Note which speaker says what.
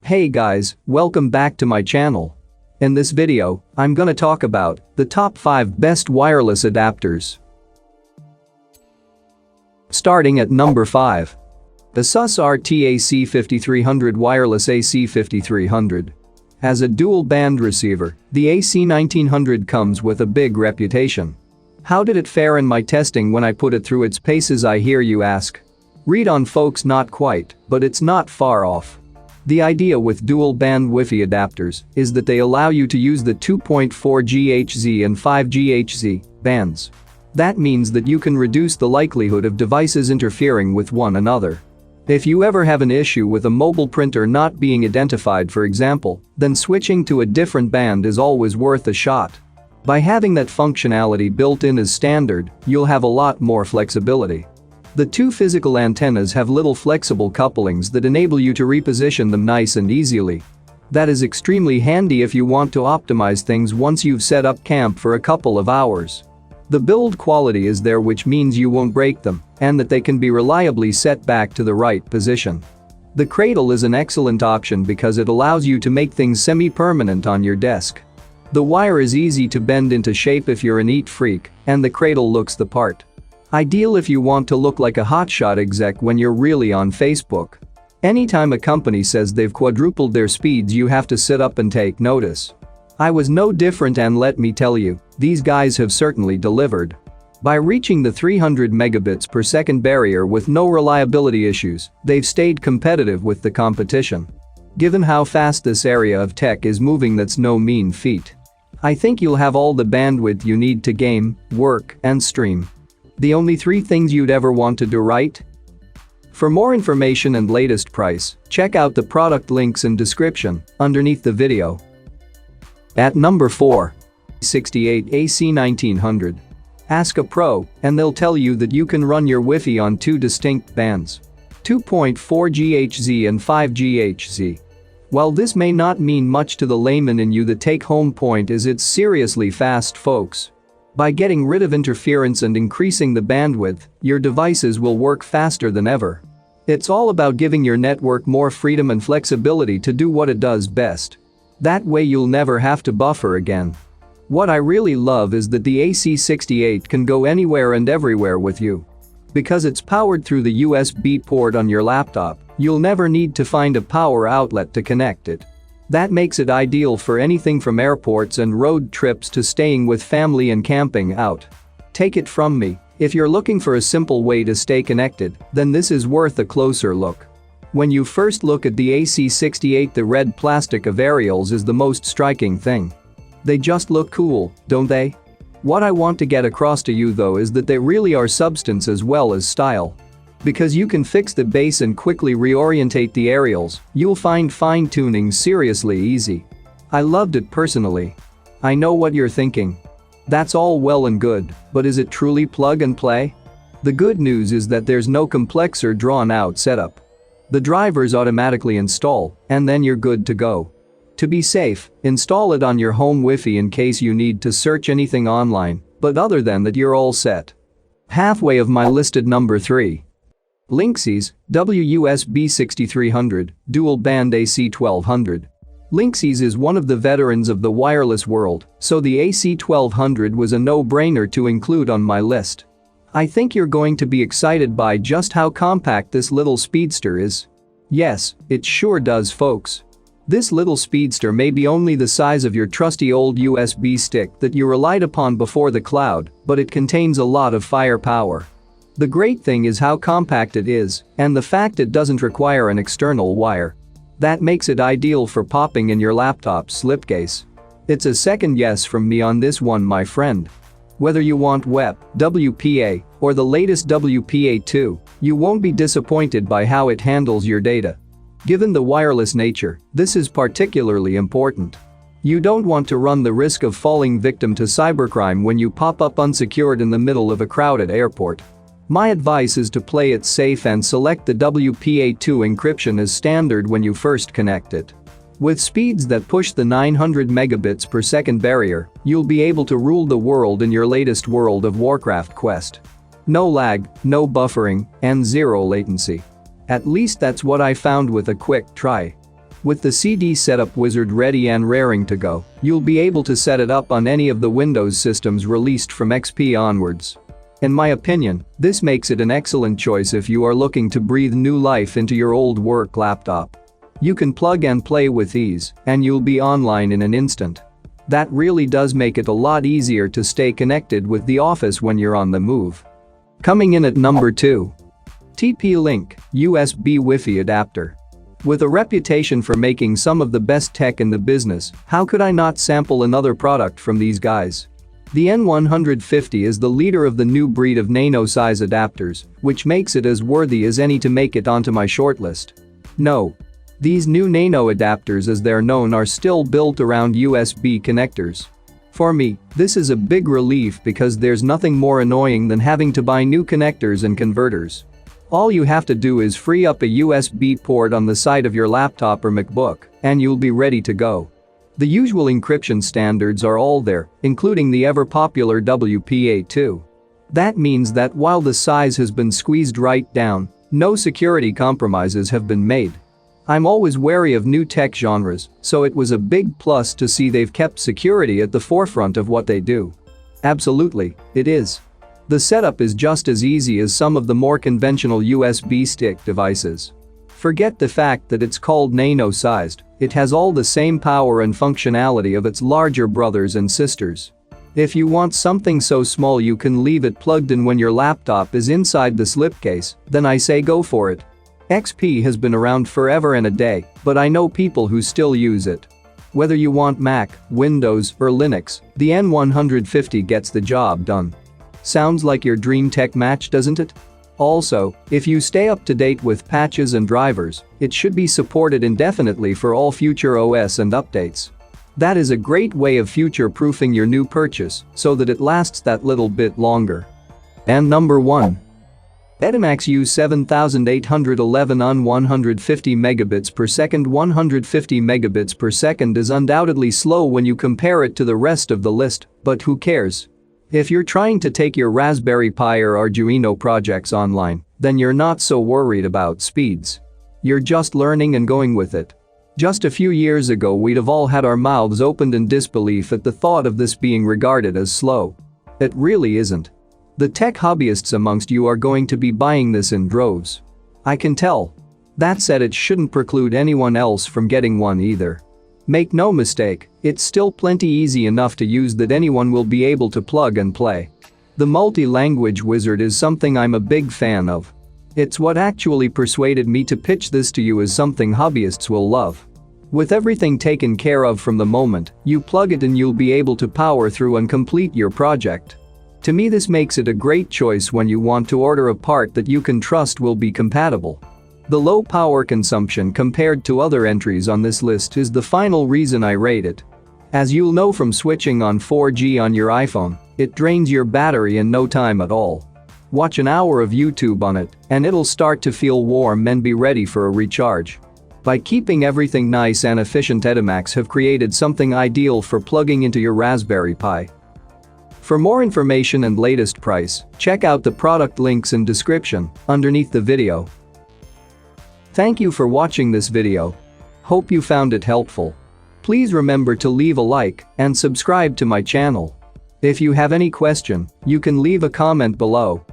Speaker 1: Hey guys, welcome back to my channel. In this video, I'm gonna talk about the top 5 best wireless adapters. Starting at number 5. Asus RT-AC5300 Wireless AC5300. As a dual-band receiver, the AC1900 comes with a big reputation. How did it fare in my testing when I put it through its paces, I hear you ask? Read on folks, not quite, but it's not far off. The idea with dual-band Wi-Fi adapters is that they allow you to use the 2.4 GHz and 5 GHz bands. That means that you can reduce the likelihood of devices interfering with one another. If you ever have an issue with a mobile printer not being identified, for example, then switching to a different band is always worth a shot. By having that functionality built in as standard, you'll have a lot more flexibility. The two physical antennas have little flexible couplings that enable you to reposition them nice and easily. That is extremely handy if you want to optimize things once you've set up camp for a couple of hours. The build quality is there, which means you won't break them, and that they can be reliably set back to the right position. The cradle is an excellent option because it allows you to make things semi-permanent on your desk. The wire is easy to bend into shape if you're a neat freak, and the cradle looks the part. Ideal if you want to look like a hotshot exec when you're really on Facebook. Anytime a company says they've quadrupled their speeds, you have to sit up and take notice. I was no different, and let me tell you, these guys have certainly delivered. By reaching the 300 megabits per second barrier with no reliability issues, they've stayed competitive with the competition. Given how fast this area of tech is moving, that's no mean feat. I think you'll have all the bandwidth you need to game, work, and stream. The only 3 things you'd ever want to do, right? For more information and latest price, check out the product links in description underneath the video. At number 4. 68 AC1900. Ask a pro, and they'll tell you that you can run your Wi-Fi on 2 distinct bands. 2.4 GHz and 5 GHz. While this may not mean much to the layman in you, the take-home point is it's seriously fast, folks. By getting rid of interference and increasing the bandwidth, your devices will work faster than ever. It's all about giving your network more freedom and flexibility to do what it does best. That way you'll never have to buffer again. What I really love is that the AC68 can go anywhere and everywhere with you. Because it's powered through the USB port on your laptop, you'll never need to find a power outlet to connect it. That makes it ideal for anything from airports and road trips to staying with family and camping out. Take it from me, if you're looking for a simple way to stay connected, then this is worth a closer look. When you first look at the AC68, the red plastic of aerials is the most striking thing. They just look cool, don't they? What I want to get across to you though is that they really are substance as well as style. Because you can fix the base and quickly reorientate the aerials, you'll find fine-tuning seriously easy. I loved it personally. I know what you're thinking. That's all well and good, but is it truly plug and play? The good news is that there's no complex or drawn-out setup. The drivers automatically install, and then you're good to go. To be safe, install it on your home Wi-Fi in case you need to search anything online, but other than that you're all set. Halfway of my listed number 3. Linksys WUSB 6300 Dual Band AC1200. Linksys is one of the veterans of the wireless world, so the AC1200 was a no-brainer to include on my list. I think you're going to be excited by just how compact this little speedster is. Yes, it sure does, folks. This little speedster may be only the size of your trusty old USB stick that you relied upon before the cloud, but it contains a lot of firepower. The great thing is how compact it is, and the fact it doesn't require an external wire. That makes it ideal for popping in your laptop's slipcase. It's a second yes from me on this one, my friend. Whether you want WEP, WPA, or the latest WPA2, you won't be disappointed by how it handles your data. Given the wireless nature, this is particularly important. You don't want to run the risk of falling victim to cybercrime when you pop up unsecured in the middle of a crowded airport. My advice is to play it safe and select the WPA2 encryption as standard when you first connect it. With speeds that push the 900 megabits per second barrier, you'll be able to rule the world in your latest World of Warcraft quest. No lag, no buffering, and zero latency. At least that's what I found with a quick try. With the CD setup wizard ready and raring to go, you'll be able to set it up on any of the Windows systems released from XP onwards. In my opinion, this makes it an excellent choice if you are looking to breathe new life into your old work laptop. You can plug and play with ease, and you'll be online in an instant. That really does make it a lot easier to stay connected with the office when you're on the move. Coming in at number 2. TP-Link USB Wi-Fi adapter. With a reputation for making some of the best tech in the business, how could I not sample another product from these guys? The N150 is the leader of the new breed of nano-size adapters, which makes it as worthy as any to make it onto my shortlist. No. These new nano adapters, as they're known, are still built around USB connectors. For me, this is a big relief because there's nothing more annoying than having to buy new connectors and converters. All you have to do is free up a USB port on the side of your laptop or MacBook, and you'll be ready to go. The usual encryption standards are all there, including the ever-popular WPA2. That means that while the size has been squeezed right down, no security compromises have been made. I'm always wary of new tech genres, so it was a big plus to see they've kept security at the forefront of what they do. Absolutely, it is. The setup is just as easy as some of the more conventional USB stick devices. Forget the fact that it's called nano-sized, it has all the same power and functionality of its larger brothers and sisters. If you want something so small you can leave it plugged in when your laptop is inside the slipcase, then I say go for it. XP has been around forever and a day, but I know people who still use it. Whether you want Mac, Windows, or Linux, the N150 gets the job done. Sounds like your dream tech match, doesn't it? Also, if you stay up to date with patches and drivers, it should be supported indefinitely for all future OS and updates. That is a great way of future-proofing your new purchase so that it lasts that little bit longer. And number 1. Edimax U7811 on 150 megabits per second. 150 megabits per second is undoubtedly slow when you compare it to the rest of the list, but who cares? If you're trying to take your Raspberry Pi or Arduino projects online, then you're not so worried about speeds. You're just learning and going with it. Just a few years ago we'd have all had our mouths opened in disbelief at the thought of this being regarded as slow. It really isn't. The tech hobbyists amongst you are going to be buying this in droves. I can tell. That said, it shouldn't preclude anyone else from getting one either. Make no mistake, it's still plenty easy enough to use that anyone will be able to plug and play. The multi-language wizard is something I'm a big fan of. It's what actually persuaded me to pitch this to you as something hobbyists will love. With everything taken care of from the moment you plug it in, you'll be able to power through and complete your project. To me, this makes it a great choice when you want to order a part that you can trust will be compatible. The low power consumption compared to other entries on this list is the final reason I rate it. As you'll know from switching on 4G on your iPhone, it drains your battery in no time at all. Watch an hour of YouTube on it, and it'll start to feel warm and be ready for a recharge. By keeping everything nice and efficient, Edimax have created something ideal for plugging into your Raspberry Pi. For more information and latest price, check out the product links in description underneath the video. Thank you for watching this video. Hope you found it helpful. Please remember to leave a like and subscribe to my channel. If you have any question, you can leave a comment below.